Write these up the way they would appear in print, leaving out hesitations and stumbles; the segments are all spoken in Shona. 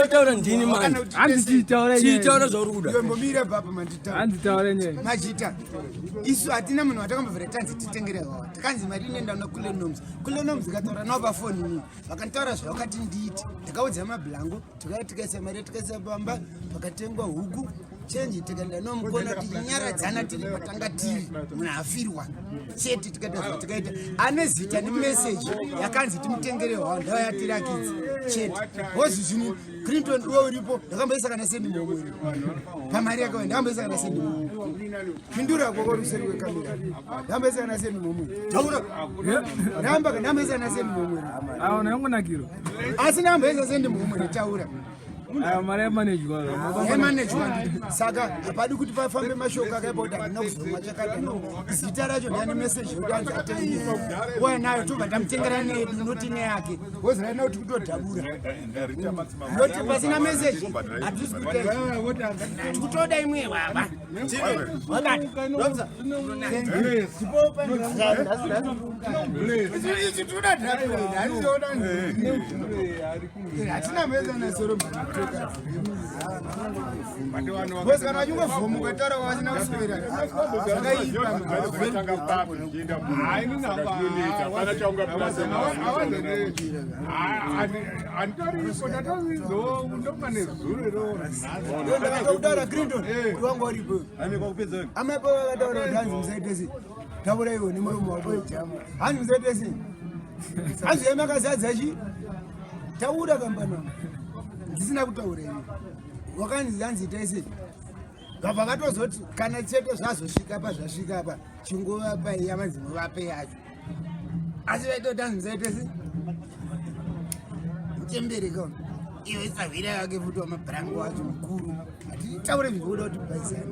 Taura ndini manje. Chitaura zvaruda. Yombomira baba manditaura. Machita. Isu hatina munhu watakambovhera tanzi titengere hawa. Takanzi mari inoenda una kule noms. Kule noms ikataura nawo pafoni ini. Vakantaura zvavakati ndiiti. Ndakaudza mabhlango. Tikaisa mari tikaisa pamba. Pakatengwa huku. Chenji tikaenda nomukona tichinyaradzana tiri patanga tiri. Munhu afirwa. Chete tikaita ane zita nemeseji yakanzi timutengere hawa. Ndava yatirakidza. Chete. Hozi zvino Clinton uwe uripo ndakamboisa kana sendi momwe pamari yakawe ndakamboisa kana sendi momwe pindura kwako ruseri wekamera ndakamboisa kana sendi momwe taura ndakamboisa kana sendi momwe aona yangu nakiro asi ndakamboisa sendi momwe taura mari management saka hapadi kuti pafambe mashoko akaipa kuti ndinokuzomwa chakati zita racho ndane meseji yokuanzi atengere uye nayo tobva tamutengera nedu noti neyake woziraina kuti kutodhabura noti pasina meseji hatisi kutoda imwe baba hatina meza nasoro Bos kana juga fomu kwetara wazina kuswera. Zvakaipa. Hayi ningaba kana chaunga plus. Antori kona tazizo ndopane zuru ro. Ndakakudara Clinton. Wangu aripo. Amekwa kupedza. Amepo akataura danzi msaidesi. Tabura iwo ni murume wako jamu. Hani msaidesi. Hanzi yemakazadza chi. Taura kambana. Ndisina kutaura iwe. Wakanzi yanzi tese. Baba katozoti kana chete zvazosvika pa zvasvika pa chingova pa yamanzimo vape yacho. Asi vaito danzi tese. Mtembere kwa. Iwe savira yake futi wa mabrango wacho mkuru. Ati taure zvoda kuti paisana.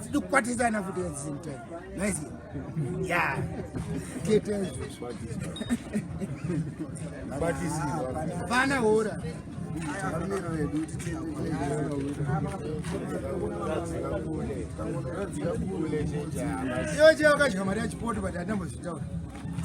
Ndikwatisana futi at the same time. Nice. Yeah. Kete. Batisi. Bana hora. Yoje wakadya mari yachipoto but hatambozvitaura.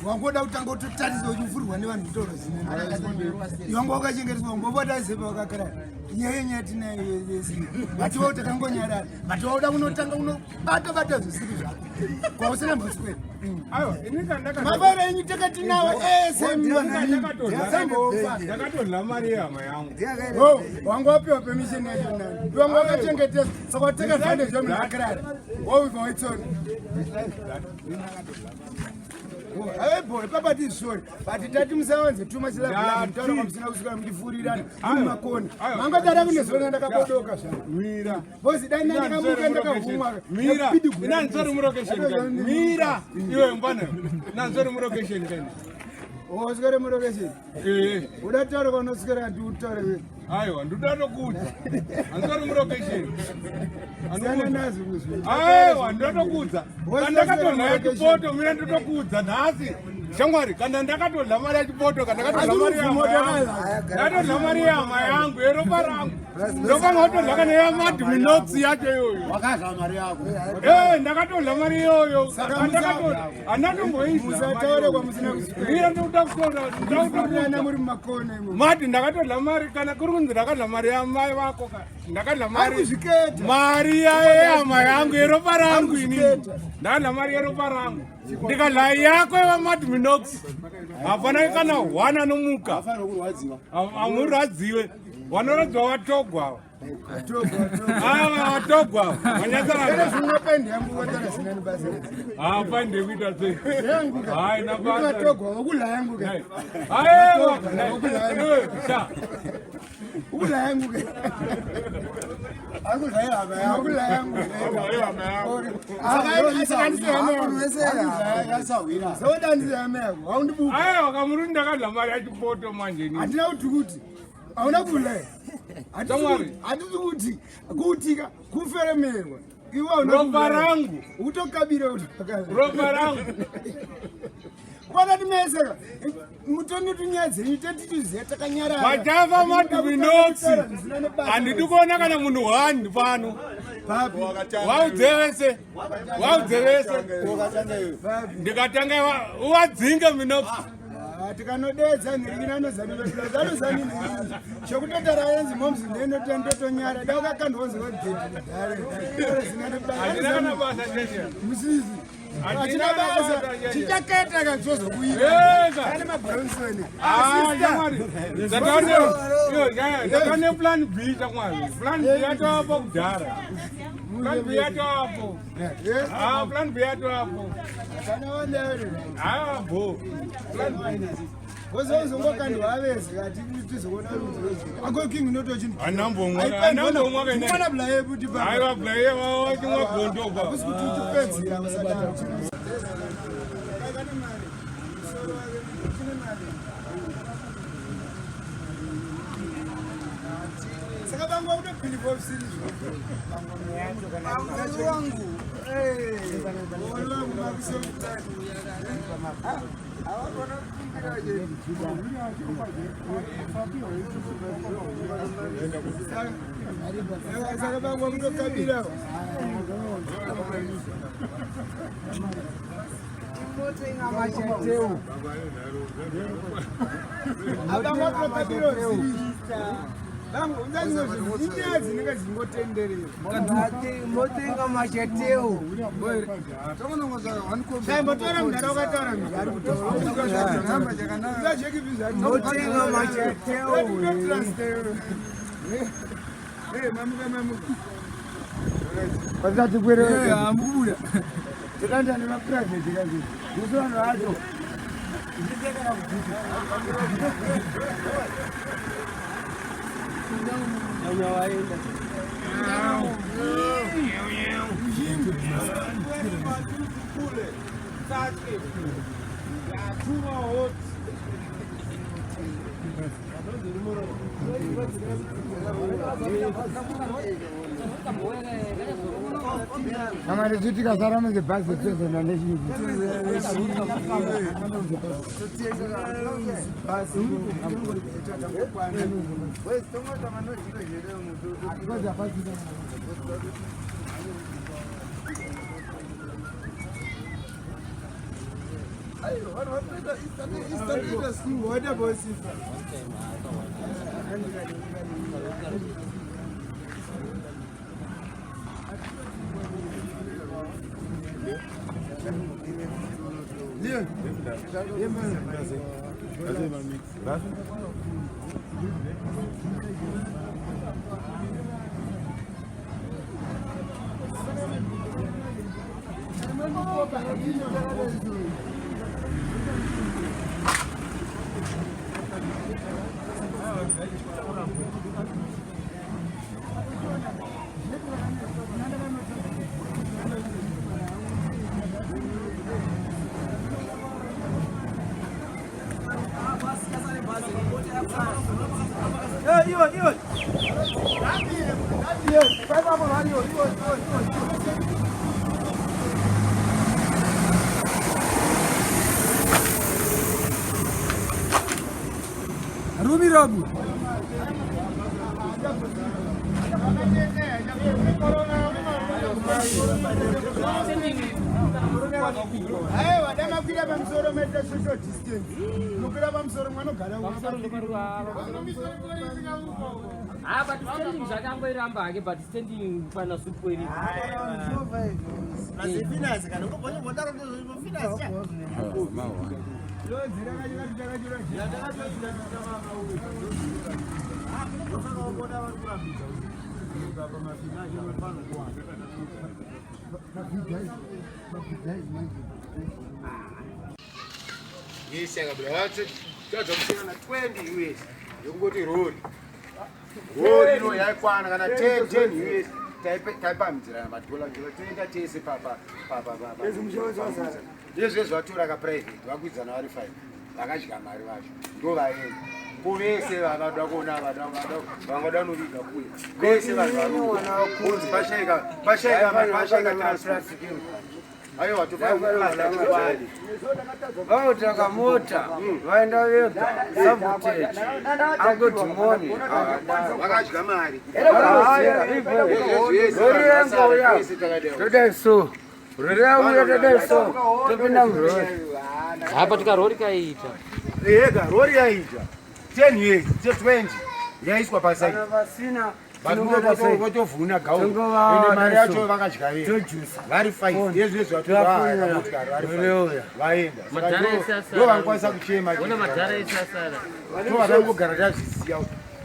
Wangoda kutanga utotariswa uchifurwa nevanhu kutaura zine. Wango wakachengeteswa ngombota zepa wakakara. Nyaya tinayo yesi. Batiwa utakangonyarara. Batiwa uda kunotanga unobata zvisiri zvako. Kwausina mboswera. Ayo, inika ndakatola. Mabara enyu takati nawo ndakatola mari yama yangu. Oh, wangu wapiwa permission yacho nani? Wangu wakachengeteswa. Saka teka fande zvomu nakarara. Wowe vaitsona. Hey boy, papa this sorry. But tati musawanze tuma sila mtaura kwa msina kusika mdifurirana. Makoni. Manga tara kune zona ndakapodoka sha. Mira. Bosi dai ndakamuka ndakavumwa. Mira. Ina nzori mu location gani? Mira. Iwe mbana. Na nzori mu location gani? Oh, sikare mu location. Udataura kwa nosikara ndutaura we. Aiwa, ndudaro kuza. Anzori mu location. Ana nazi kuzwe. Aiwa, ndatokuza. Ndakatola yachipoto mina ndotokudza nhasi. Shamwari, kana ndakatola mari yachipoto kana ndakatola mari yama yangu. Ndatola mari yama yangu yeropa rangu. Ndoka ngotola kana yamadminox yacho yoyo. Wakaza mari yako. Ndakatola mari yoyo. Ndakatola. Anatomboisa. Musataure kwa musina kuswe. Mira ndakutokona. Ndakutokona muri makone imo. Mati ndakatola mari kana kuri kunzi ndakatola mari yamai vako kana. Ndakatola mari. Kuzviketa. Mari yama yangu yeropa rangu ini. Ndakatola mari yeropa rangu. Ndikala yako yamadminox. Hapana kana wana nomuka. Afana kurwadziwa. Amuradziwe. Wanoradzwa watogwa. Watogwa. Wanyazara. Unapendi yangu watana sinani basi. Pande kuita sei. Yangu ka. Hai na basi. Watogwa wakula yangu ka. Wakula yangu. Ukula yangu ka. Akula yangu. Sodanzi yameko. Awundibuka. Wakamurunda kadla mari yachipoto manje ni. Atina kuti awuna kula. Atisi kuti kuferemerwa. Iwe ropa rangu. Utokabira utokabira. Ropa rangu. Kwana timeseka. Mutoni tunyadze itati tuziya takanyarara. Bachava madminox. Andidi kuona kana munhu wani pano. Papi. Waudzevese. Ndikatanga uwadzinga minox. tikanodedza nirikinanozanini chokutotara yenzi momzi ndenotendotonyara daukakandonzi wegedmusisi atina basa chichaketa kazozokuiaane mabharansoni zakane plan B chamwari plan B yatopo kudhara plan B yatopo plan B yatopo bo plan B wozozongokandwavezi kati tizoona akoking notochinotochimwanabulayebutivaakusikuti uchipedzira saka vangwa kutopilivovsiriwangu saka vangwa kutokabira avangwa kutokabira inyazi ndingazingotenderemotenga macheteo saimbotora mudara wakataura mizari kutomotenga macheteo pasati kwere ambuda totanda nemapurivheti kazi usoano acho Kama rizitika salama ze basi zetu na nation. Rumi Rabu. Hey, wadama kila bamsoro meta social distance. Mukira bamsoro mwana gara. But standing zvakangoiramba hake but standing pana supweri. Finance kana ukobonye modaro ndo finance. Yes, I got it. Got 20 years. You go to road. Road, you know, kana 10 years. Type amtira matola tenda tese papa. Yesu zvatura ka private vakudzana vari 5. Vakashika mari vacho. Ndo vaenda. Kuvese vanoda kuona vanoda noriga kuya. Vese vanhu vanoona kunzi pashaika traffic. Ayo watu vautaka mota vaenda vega sabotage angoti moni vakadya mari todai so rori yauya todai so topinda murori apa tikarori kaita ega rori yaita 10 years 20 yaiswa pasai vasina votovhuna gauni mari yacho vakadyaira vari 5 yezvezvi vaenda ndo vangakwanisa kuchema to vakangogara tazvisiya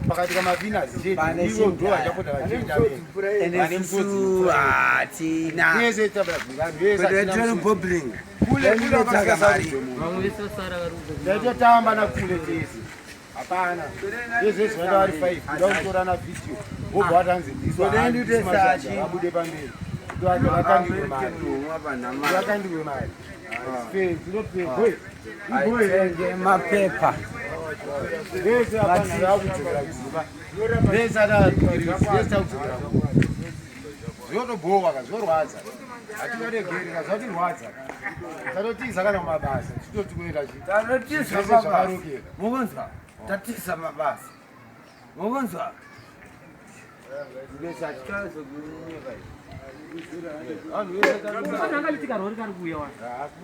pakati kamavinazi cheivo ndo vachapota vachienda vaitotamba nakule tese hapana yezvezvi vaenda vari 5 kuda kutora na video vobva vatanzidisaabude pamberi vakandiwe mari mapepa vese hapana vakudzokera kuziva vese atakudzokera zvotobohwa kazvorwadza hativaregerera zvatirwadza tatotiza kana mumabasa titotoenda mukunzwa tatiza mabasa mukunzwa besa tikazokunyeka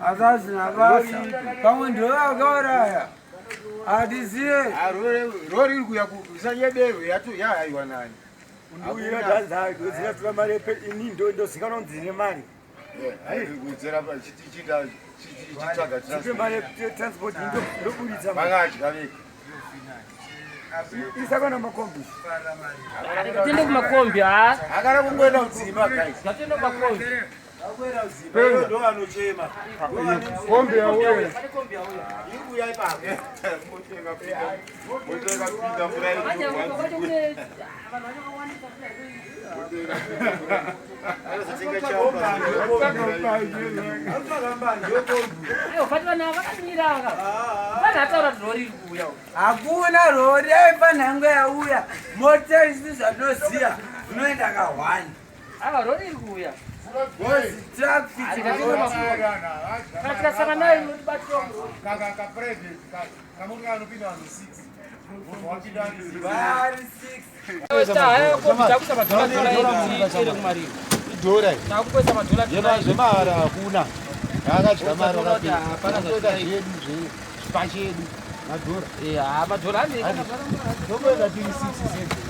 asazina basa pamwe ndovakauraya hatiziye rori iri kuya kusanyebero yahaiwa nani zinatula mari ini ndozikanwa kuti dzine mari mari transport ndoburitsa vakadya veka isakana makombi tende kumakombi akada kungoenda kudzima gatende kumakombi pendo ndo vanochema kombi yauya iri kuya ipapo motenga pinda mvura hakuna rori aipa nhango yauya mota isi zvatoziya unoenda ka1 rori iri kuuya tikasanga nayo inotibatira zvemahara hakuna akadya mari akatoita zvedu zvepa chedu madhora tokuenda tiri 6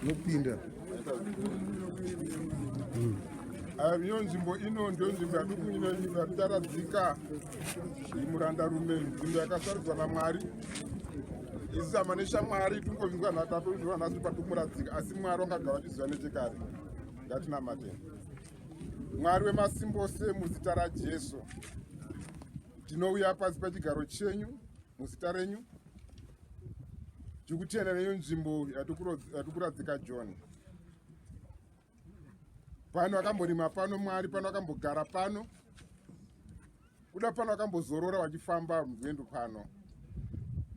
nopinda iyo nzvimbo ino ndio nzvimbo yatitaradzika imurandarume nzvimbo yakasarudzwa naMwari isama neshamwari tungovinzwa nhatatonzwa nhasi patumuradzika asi Mwari wangagara achiziva nechekare ngatinamate Mwari wemasimbose muzita raJesu tinouya pasi pachigaro chenyu muzita renyu tikutenda neyo nzvimbo yatikuradzika John pano akambonima pano Mwari pano akambogara pano kuda pano akambozorora wachifamba rwendo pano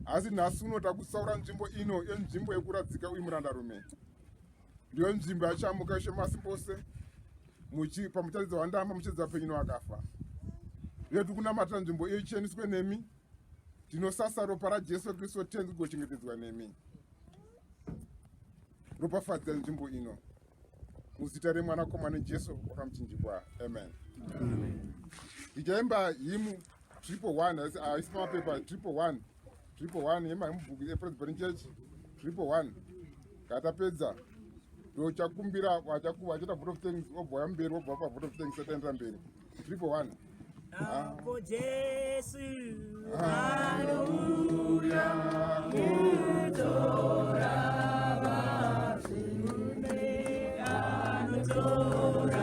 asi nhasi uno takusaura nzvimbo ino yenzvimbo yekuradzika uyu murandarume ndiyo nzvimbo yachamuka shemasimbose pamucharidza wandamba mucharidza penyino akafa yetu kunamata nzvimbo iyo icheneswe nemi. Tinosasa ropa raJesu Kristu tenzi kugochengetedzwa nemi. Ropafadza nzvimbo ino. Muzita remwanakomana Jesu wakamuchinjikwa. Amen. Tichaimba hymn 111 haisi pamapepa 111 yemba mubhuku yePresbyterian Church 111. Katapedza ndochakumbira wachita vote of thanks obva mberi obva pa vote of thanks ataendera mberi 111. Hapo Jesu haleluya kutora basume anotora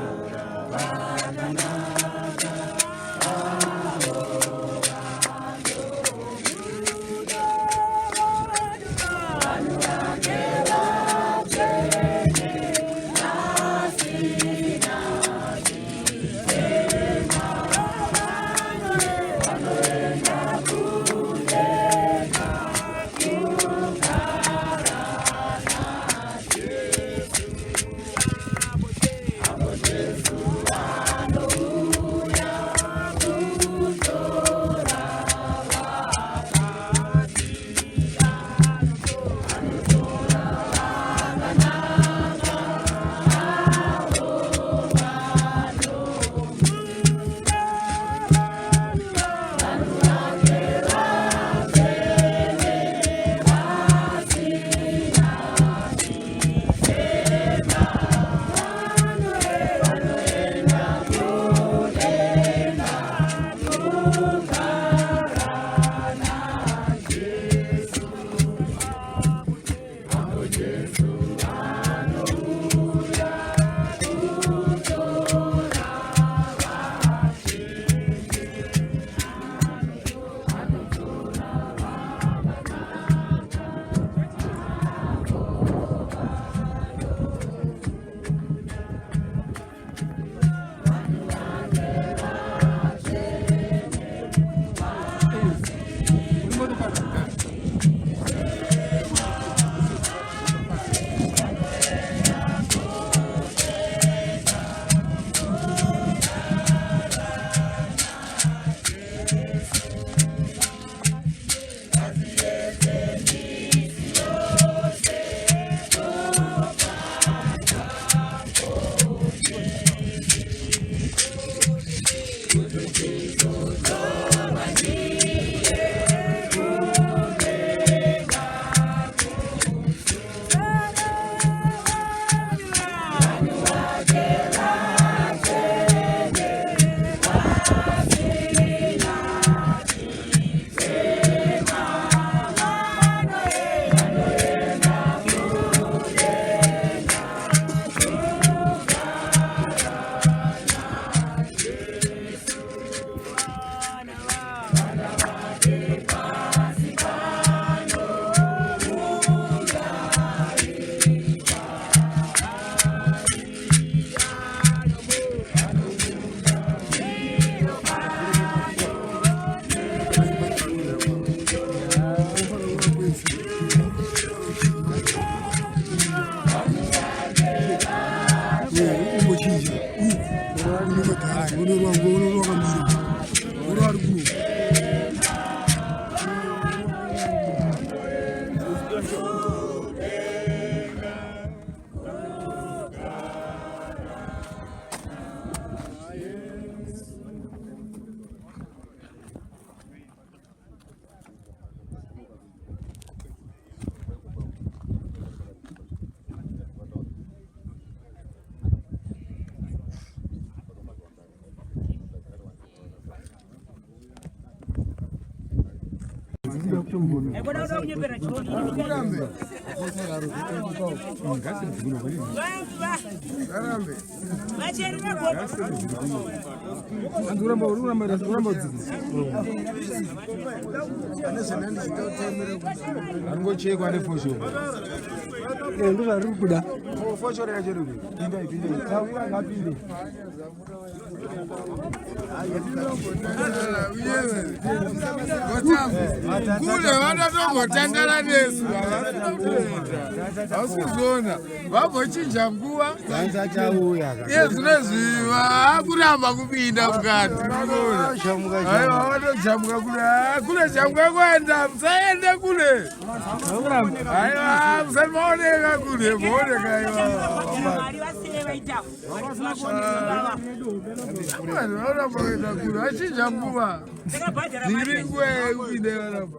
Angochekwa nefoshon. Ndo vari kuda. foshora chero pinda tawira ngapinde kule vanatongotandara nesu hausizona vambochinja nguva yezvinezviva akuramba kupinda mukati aiwa vanojamuka kule jamuka kuenda musaende kule aiwa musati maoneka kule maoneka ivavanamba kuenda kule achinja nguva dziri nguva yekupinda ivanamba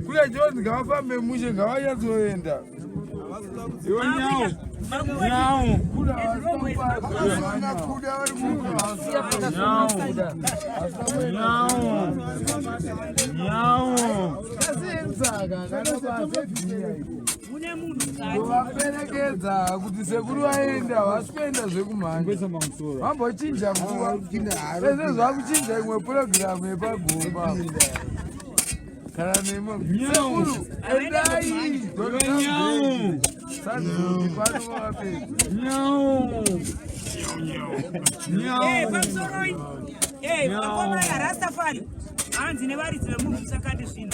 kule jonzi ngavafambe mushe ngavanyatsoenda iwo nyau vaperekedza kuti sekuru vaenda vasikuenda zvekumhanya vambochinja nguva ese zvakuchinja imwe purogiramu yepagomba kana nesekuru endai Rastafari hanzi nevaridzi vemunhu sakati zvino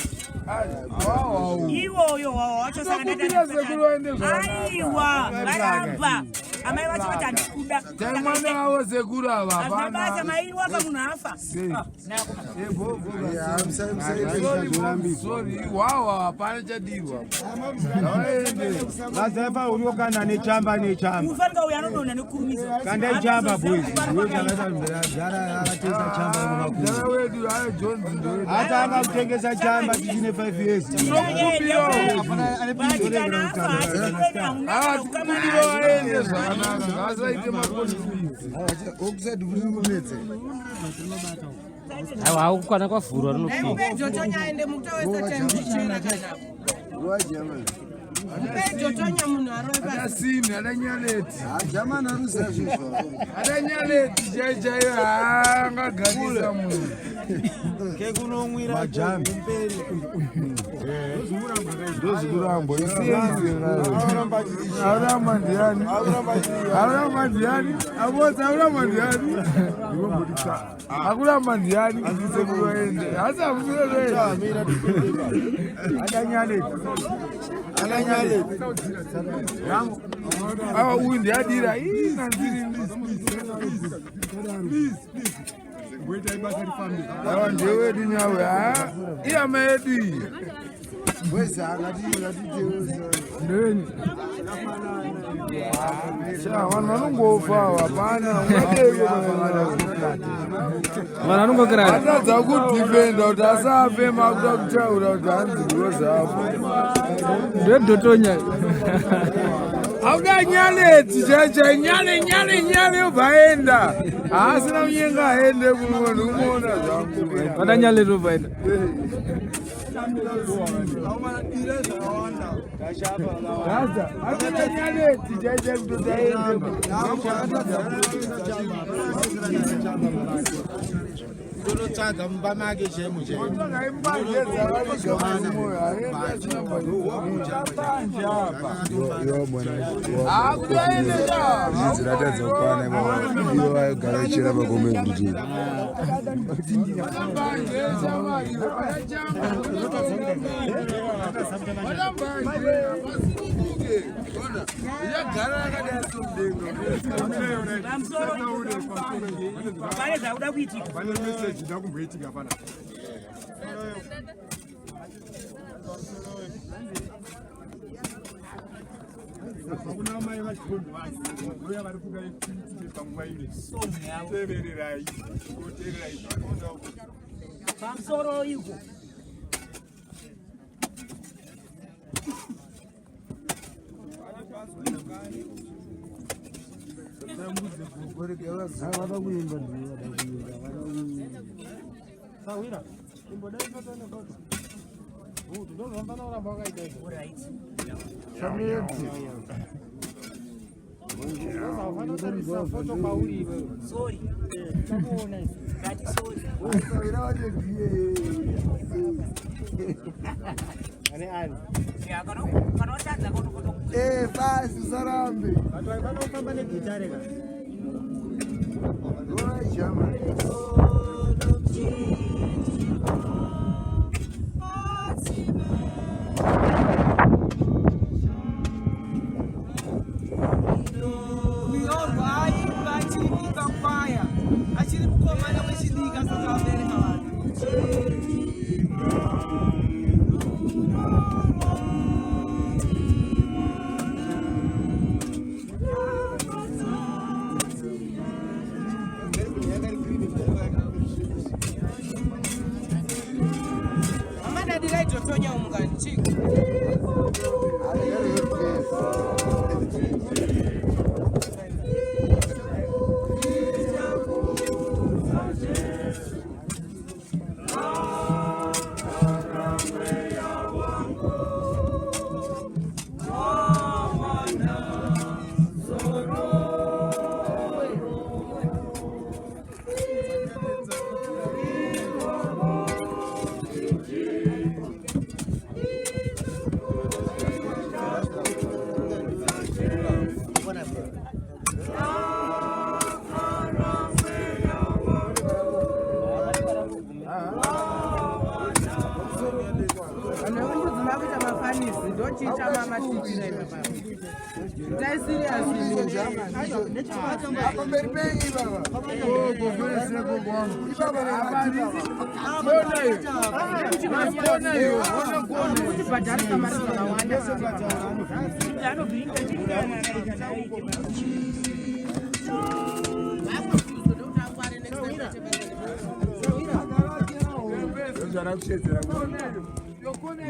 iwoyo aiwa varamba amai vacho vati handikuda taimwana vavo sekuru ava basa maiwaka munhu afa sori wawa hapana chadirwa vazaipa uriokana nechamba ufanika uya anodonha nekurumisa kandai chamba boys wedu ayo jonzi ndowedu hata anga kutengesa chamba tichine 5 years tikubiro vaende zvakanaka ngavasaite makonflict okusati uri kumetse aiwa akukwana kwavhurwa rinopinda adasini adanyaleti chaichaiyo haangaganisa munhu ndozikurambo auramba ndiani abodzi auramba ndiani akuramba ndiani sekuluende asi amusireee awa uyu ndiadira nanziri awa ndewedu nyawe iyama yedu iyi ndeni vanhu vanongofa hapana vanhu vanongokira atadza kudhifenda kuti asafe makuda kutaura kuti hanzi rozapo ndodotonya auda nyaleti chaichai nyale yobvaenda haasina kunyenga aende kuno ndikumaona zvangu vada nyaleti obvaenda gaza akuda nyaleti chaichai kutoti aende ndonotsvaga mumba make chemo zviratadza kukwana ivo vaigara ichera magome kurutivi pane zvakuda kuitika hakuna mai vachikondo vacho voya vari kugaitire panguva ine tevererai koteererai pamusoro iko basi sarambe.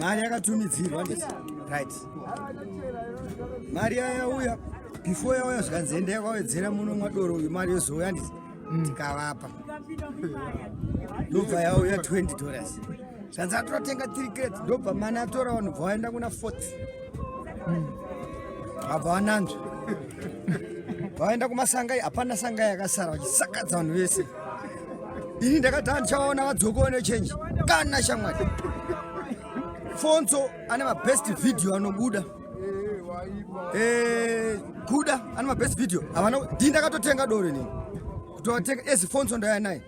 Mari yakatumidzirwa ndisi right. Mari yauya before yauya zvikanzenda yakawedzera muno mwadoro uyu mari yozouya ndisi tikavapa ndobva yauya $20 zvanzi atotenga 3 crates ndobva mani atora vanhu bva vaenda kuna 40 vabva vananzva vaenda kumasangai hapana sangai yakasara vachisakadza vanhu vese. Ini ndakati ndichaona vadzoko nechange kana shamwari Fonso ane mabest video anobuda kuda ane mabest video avana ndakatotenga doro nini kutotenga ezi Fonso ndaya naye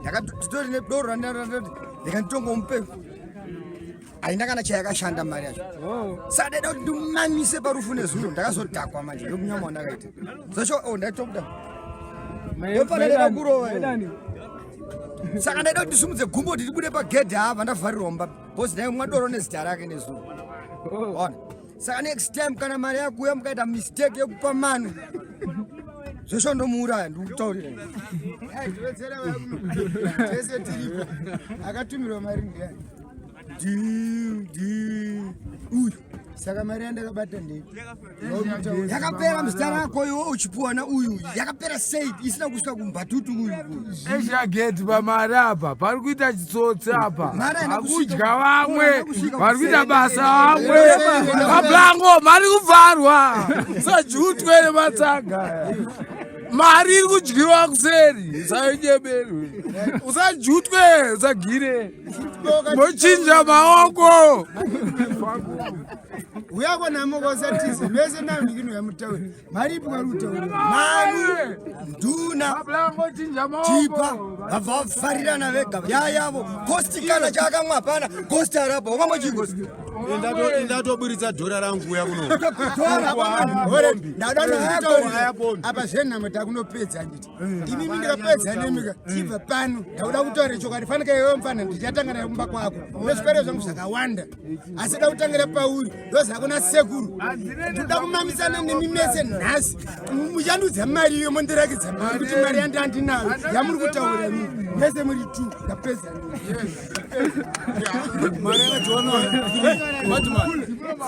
ndakatotori nedoro ndikanditongomupe aindakana chayakashanda mari yacho sadeda kuti ndimamise parufu nezuro ndakazodhakwa manje ndomunyama wandakaita zacho ndaitobuda yofanira kurova saka ndaida kuti ndisumudze gumbo kuti ndibude pagedhe apa ndavharirwa mumba bhosi naye mwadoro nezita rake nezuro ona saka next time kana mari yakuuya mukaita mistake yekupa manu zvesho ndomuuraya ndikutaurira tese tiripo akatumirwa mari ndiani uyu saka mari yandakabata ndei yakapera muzita rako iwo uchipuwa na uyu yakapera sei isina kusvika kumbatutu uyu eshageti pamari apa pari kuita chitsotsi apa akudya vamwe vari kuita basa vamwe mablango mari kubvarwa sajutwe nematsaga mari iri kudyiwa kuseri sainyeberwe usajutwe usagire mochinja maoko uyako namoko satize mese namikino yamutauri mari ipo kwari kutaura mari nduna chipa vabva vafarirana vega yayavo kosti kana chaakamwa hapana kosti arapa wakambochigosti ndatoburitsa dhora rangu uya kuno apa zvenamata kunopedza nditi inini ndikapedza nemika chibva pano ndauda kutaura chokati fanika iwewe mufana ndichatanga naye kumba kwako nezvipere zvangu zvakawanda asi da kutangira pauri ndozakuna sekuru ndoda kumamisana nemi mese nhasi muchandudza mari iyo mondirakidza mari kuti mari yandandinayo yamuri kutaura mii mese muri 2 ndapedza mari yakationa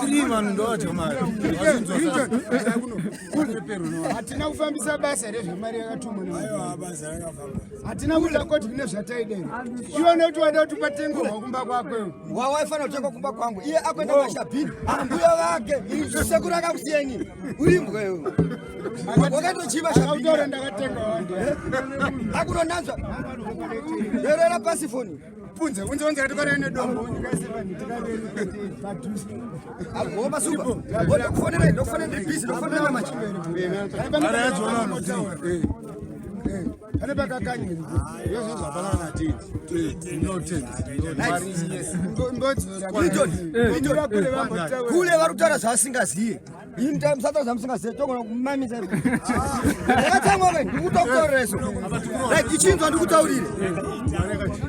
3 vanhu ndovati mari hatina kufambisa basa rezvemari yakatumwa hatina kuda koti kune zvataidei iwe nekuti wada kuti patengorwa kumba kwakweyo wawaifana kutenga kumba kwangu iye akuenda mashabhini ambuya vake sekuru akakusiyeni urimbweyo wakatochiva shabhini ndakatenga wande akunonanzva rerera pasifoni punze unze katikana nedombo unyikaise padhuze agoma super ndokufonera busy ndokufonera machi Ara yadzona no pane pakakanya yozvo zvafanana natiti kule vari kutaura zvaasingaziye musataura zvamusingaziye togona kumamisa ndakatsamwa ndikutokutaurireso like ichinzwa ndikutaurire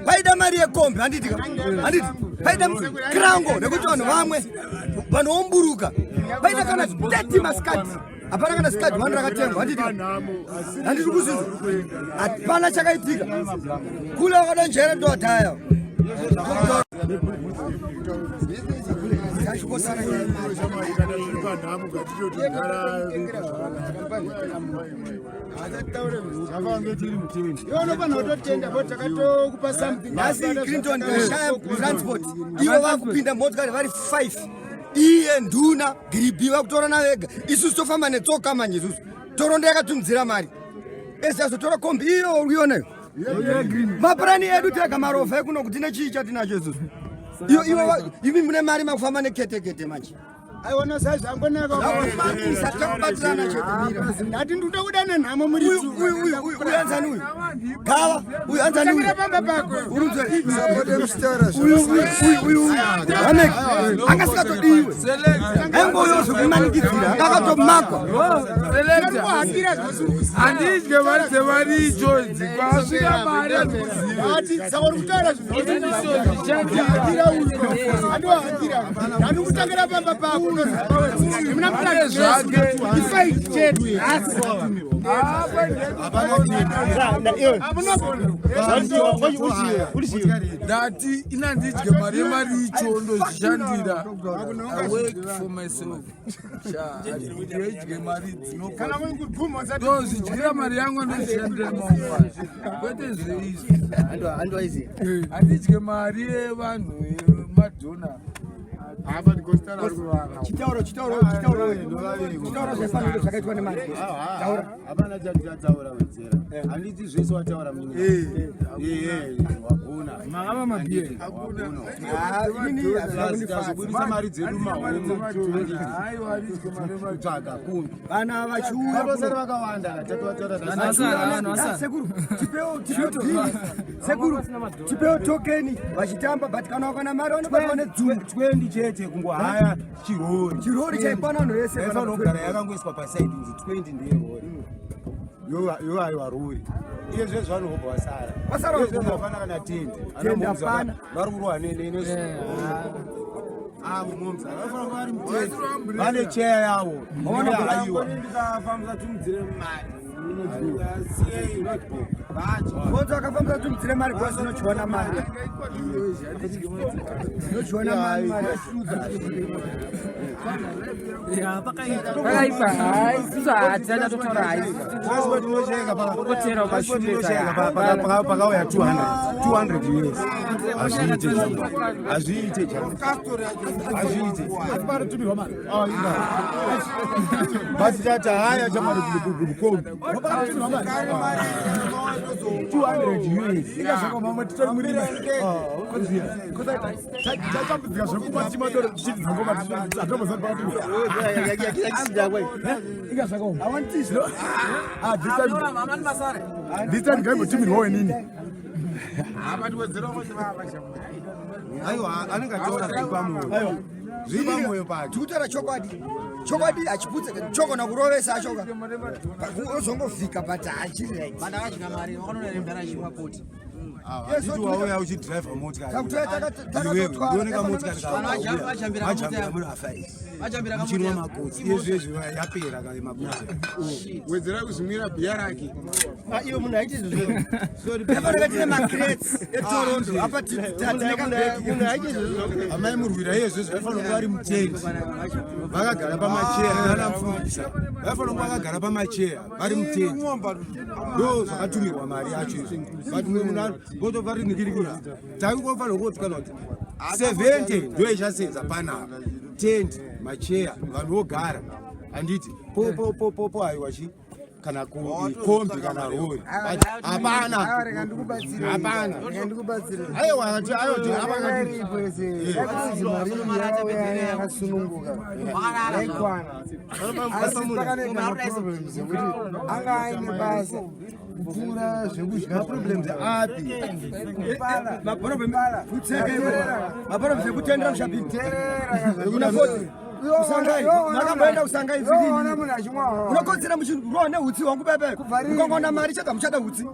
paida mari yekombi handiti paida krango nekuti vanhu vamwe vanoumburuka paida kana 30 maskati hapana kana skati vanhu rakatengwa handiti kuzinza hapana chakaitika kule vakadonjera ndodhaya Clinton transport ivo vakupinda motikari vari 5 iye nduna gribi vakutorana vega isusu tofamba netsoka manje isusu torondo yakatumidzira mari eziazotora kombi iyo urionayo mapurani edu tega marovha ekuno kuti nechii chatinacho isusu ivi mune mari makufamba neketekete manje aiona zazvangonakaisa takubatirana chedimira ndoda kuda nenhamo muri uyu anzani uyu gava uyu anzani uyu angasikatodiwe aingoyozvokumanikidzira angakatomakwa handidye mari dzemari ichodzi kwasvika mari andikutangira pamba pako ndati inandidye mari yemari icho ndozvishandira work for myself ndidye mari ndozvidyira mari yangu ndozvishandira maungano kwete zveizvi handidye mari yevanhu yemadhona chitauro zvefaniro zvakaitwa nemari hapana chatataura wedzera handiti zvese wataura wagona makava mabhieri azobudisa mari dzedu mahomotsvaga kumbi vana vachiuya vakawanda sekuru tipewo tokeni vachitamba but kana wakana mari vanokwana twendi chete kungohaya chirori chaikwana vanhu vese vanogara yakangoiswa pasaidi nzi 20 ndeyerori yo aiwa rori iye zvezvo vanobva vasara kana tendi vari kurwa momza vanofanira kuva vari mutezi vane cheya yavo ndikafambisa tumudzire mari bonzo akafambisa tumudzire mari kwasi inochiona mari pakaipa hai isusu hatitanda totaura haipakauya 200 years hazviite batitati haya chamari kukombi 200 years tikutaura chokwadi achiputsa kurovesa achoka ozongofika but wauya uchidhiraivha motikariioneka motikariajambira muri afaimuchinwa makotsi iyezvezvo yapera kale makotsi wedzera kuzimwira bhiya rake iyo munhu aitizvoafanakatine macrets etorondo apa amai murwira iyezvezvo vaifanira kuva vari mutendi vakagara pamacheya nanamufundisa vaifanira kuva vakagara pamacheya vari mutendi ndo zvakatumirwa mari yacho izvo but mwe munhu botobva rinikirikira taikofanira kuotikana kuti 70 ndo ichasenza panapa tendi macheya vanhu vogara handiti po aiwa chi kana kombi kana rori. Hapana. Hapana. Aiwa ayo havangati kupfuura zvekudya problems api maproblem ekutendera kushabhini makamboenda kusangai unokodzera muchiroa neutsi wangu bebe ukangona mari chadza muchada utsi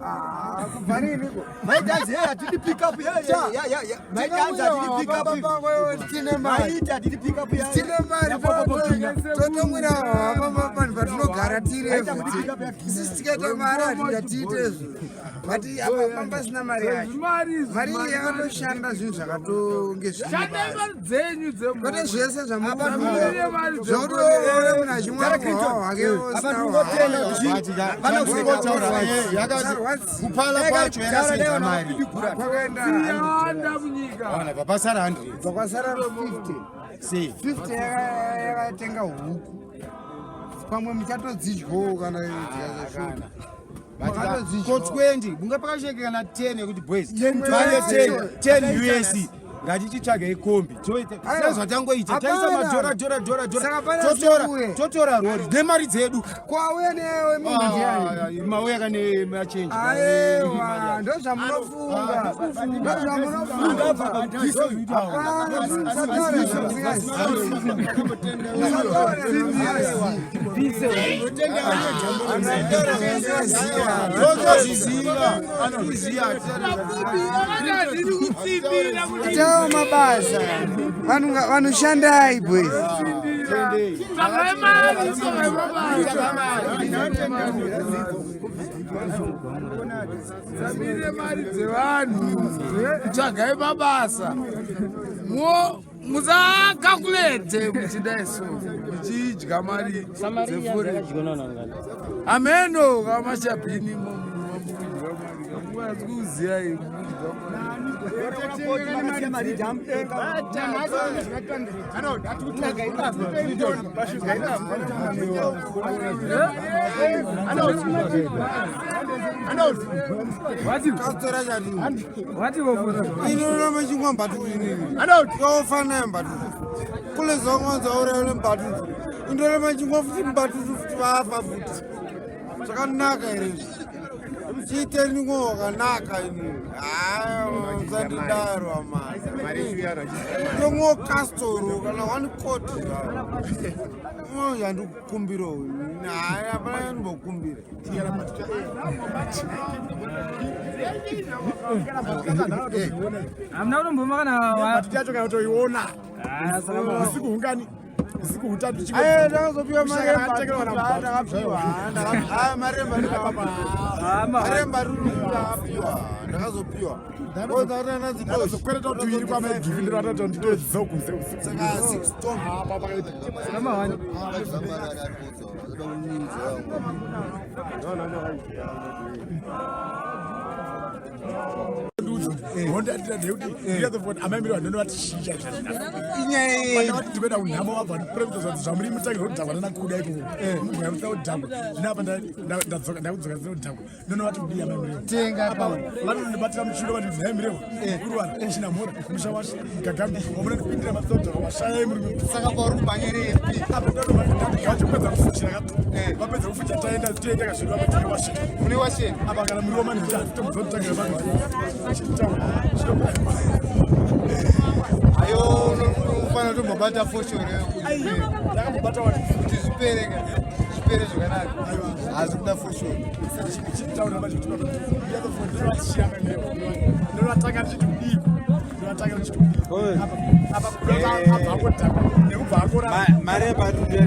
maidhanzi hatidi pickup maidhanzi hatidi pickup totomwira vanhu vatinogara tirevhuti isisi tikaita mari hatingatiitezvo but apa pasina mari yacho mari iyi yakatoshanda zvinhu zvakatonge zvikwete zvese zvamukuti munhu achimwaa hake kupala kwacho yakasenza mari papasara 100 kwasara 50 yakatenga huku pamwe muchatodzidyowo kana ko 20 bunga pakasheke kana 10 yekuti boys 10 US ngatichitsvaga ikombi sezvatangoita taisa majorajorajorajoratora rori nemari dzedu kwauya newe mauya kane machenji ndozvamunofunga Tell mabasa vanushandai boys samire mari dzevanhu tsvagai mabasa musakakulete muchidaiso muchidya mari dzefore ameno kamashabhini kuziya zvakanaka here chiiteni ngo wakanaka ini musandidaro ngongo castoro kana one coat yandikukumbiro hapana yandibokumbira hamuna kutomboma kana matiti yacho kana kutoiona usiku hungani usiku hutatu ndakazopiwa marembarurikapiwa ndakazopiwa ndakazokwereta kuti uiri kwamagivindiro atati nditodzidzao kunze usiku saka 6 tom hondatira ndekuti ndiyazofoti amaimiri vandonoti shisha zvazvinavati ndikuenda kunhamo vabva ndiprofita zvamuri mutangiro kudhakwa nanakuda ikoko mugoyamusa kudhakwa zvinapa ndakudzoka zina kudhakwa ndonovati kudii amaimiri vanondibatira muchiro vati nhaimireva uruvara china mhora musha washa gagambi wamuna ndipindira masodhaka washayai muri saka pauri kubanyerei apapedza kufuchira vapedza kufuchira taenda tienda kasvika patiri washeni mune washeni apa kana muri wamani tomuzotangira vanhu ayo unofanira kutombobata foshore ndakambobata kuti zvipere zvakanaka hazi kuda foshore chichitaura ndinovatanga ndichiti kudii ndinovatanga ndichiti kudii apa kudaabva nekubva akora mari yebatutu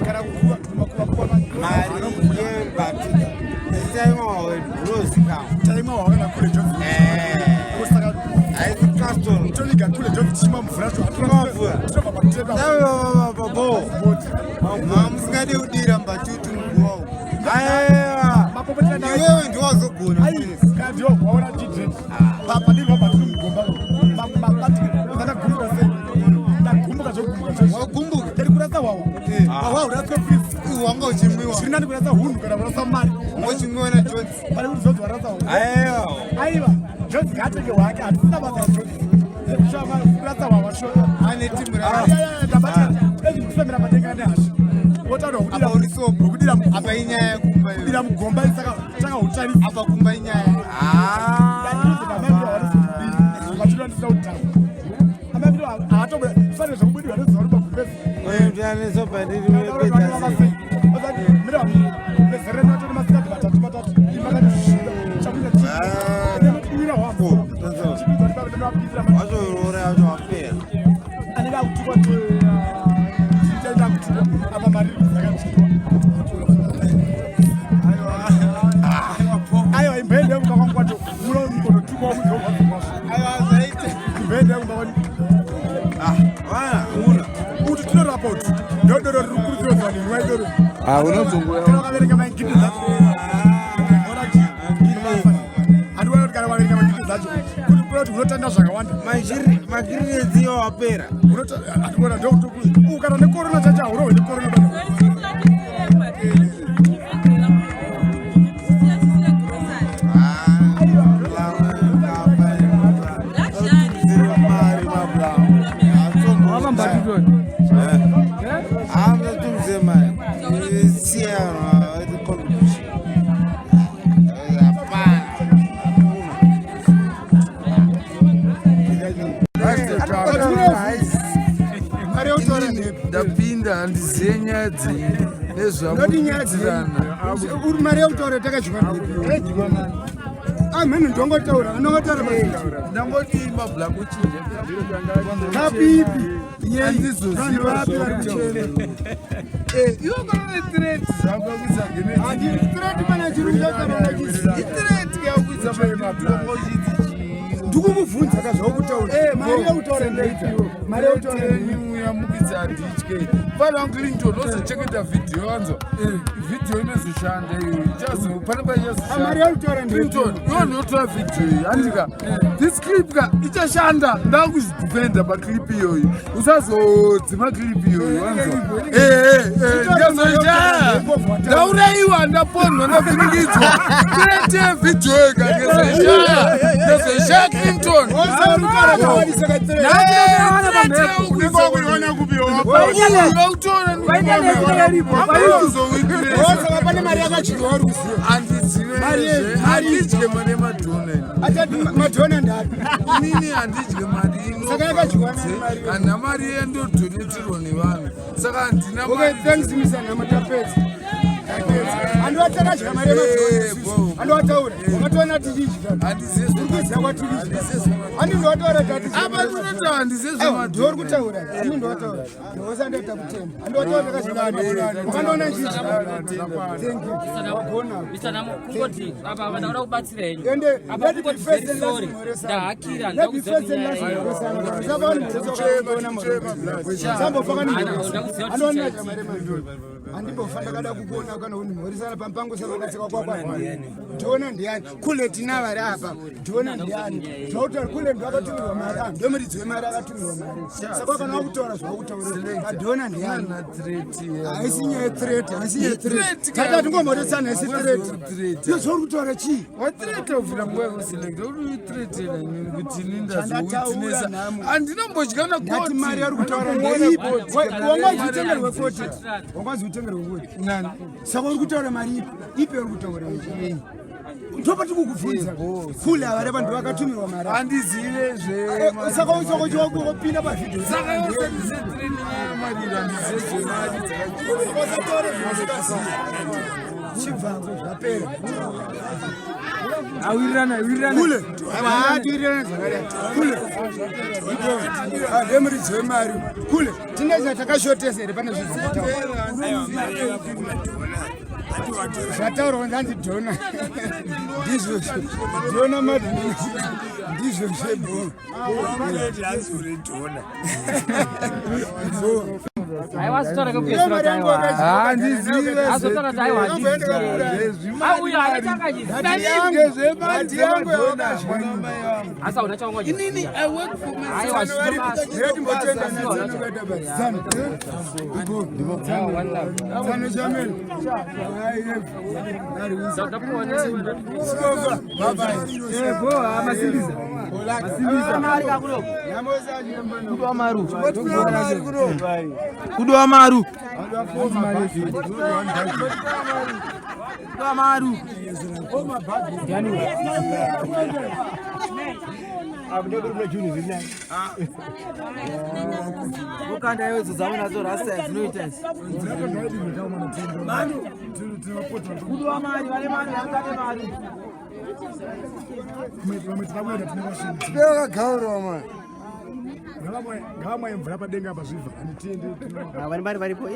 kana kukumakumakuva mari yebatutu taimwawa unozikamwa taimwawa wakana kule jovi saka haisi castoro toniga kule jovi tichimwa mvura musingade kudira mbatutu muguwao iwewe ndiwazogona kandio waona chidred padii vabatutu mugomba ndagumbuka sei ndagumbuka zvogumbuka wagumbuka ndiri kurasa wawa wawa uratwe wanga Unonga uchimwiwa. Sina ndikurasa hundu kana kurasa mari. Uchimwiwa na Jones. Pale kuti zodzi warasa hundu. Aiwa. Jones katenge wake hatina basa Jones. Shava kurasa wawasho. Ane timu ra. Tabata. Kufemera matenga ndashi. Wotado apa urisobo kudira apa inyaya kumba kudira mugomba saka utari apa kumba inyaya Ayo imbende mukakwato mulo nikono tuko muzo ayo azaite imbende mukakwato una uti tino rapport dodoro rukuru zoni waidoro unozongoya kavereka mangiti zacho orati adwa kana kavereka mangiti zacho kuti plot unotanda zvakawanda magirezi yo apera unotanda adwa ndo ukana ne corona chacha uro ne corona ndapinda handiziye nyaya dzenyu nezvamuitirana uri mari yautaura takachikwana amhene ndongotaura anongotaura ndangoti mabhlank uchinje kapipi iwo kanone threat zvamba kuisagenethreat mana chirungu chakaronachiithreat yakuisa mabhlank ndikumubvunza kazvaukutaura mari yautaura ndaitiwo mari yautaura yamukidza handitye fana clinton ozocheketa vhidhiyo wanzwa vhidhiyo inozoshanda iyo pane mari yautaura clinton iwo ndinotora vhidhiyo iyi handika this clip ka ichashanda ndakuzvidhifenda paclip iyoyi usazodzima clip iyoyi wanzwa ndazoshaya ndauraiwa ndaponwa ndavhinikidzwa tirete vhidhiyo ikanezoshaya clinton pane mari yakachirwa handidye mane madhona ndapi inini handidye mari saka yakachirwa hana mari yendodonetirwa nevanhu saka handina thanksimisanhamatapedza andivatakadya mari andiwataura wakatoona tichiiza kwatiriandindowataura apatinota handizezvemadhori kutaura andindowataura osandaita kutemba andiwataura takazvikandoona chiisanamo kungoti apa vandaura kubatsira henyu ende ndahakira andimbofa ndakada kukuona kana unimhorisana pampango savakatsika kwakwaa ndiona ndiani kule tina vari apa ndiona ndiani zvautaura kule ndakatumirwa mari ndomuridzwe mari akatumirwa mari saka kana wakutaura zvakutaura ndiona ndiani haisi nyaya threat haisi nyaya threat tata tingomhoresana haisi threat iyo zvauri kutaura chii wathreata uvira nguva yoselect uri threatera inini kuti ini ndazowitnesa handinambodyana koti mari yari kutaura ndeipo wangazi utengerwe 40 wangazi utengerwe 40 nani saka uri kutaura mari ipi uri kutaura ndopa tikukubvunza kule avari vanhu vakatumirwa mari handizive saka usokochiwakupinda pavhidhio saka yose ndizetreniyamarira ndizezvemari dzakataure zvinosikasiya chibvango zvapera awirirana kule tiwirirana zvakadai kule ndemuridzwe mari kule tineza takashotesa here pane zvataurwa ndanzi dhona ndizvo dhona madhona ndizvo zvebho aiwa Astora kugezera taiwa. Handizive. Astora taiwa. Auya anachanganyisa. Mati yangu yaona. Asa unachanganya. Inini I work for myself. Aiwa shuma. Redi mbotenga na zanu gada bazana. Zanu jamel. Baba. Boa, masindiza. Masindiza. Kudo amaru. Kudo amaru. Amaru. Yani. Ukanda yezo zaona zo rasa zinoita. Kudo amaru wale mali angane mali. Beka gauro mama. Ngama mvura padenga apa zviva. Vari varipo.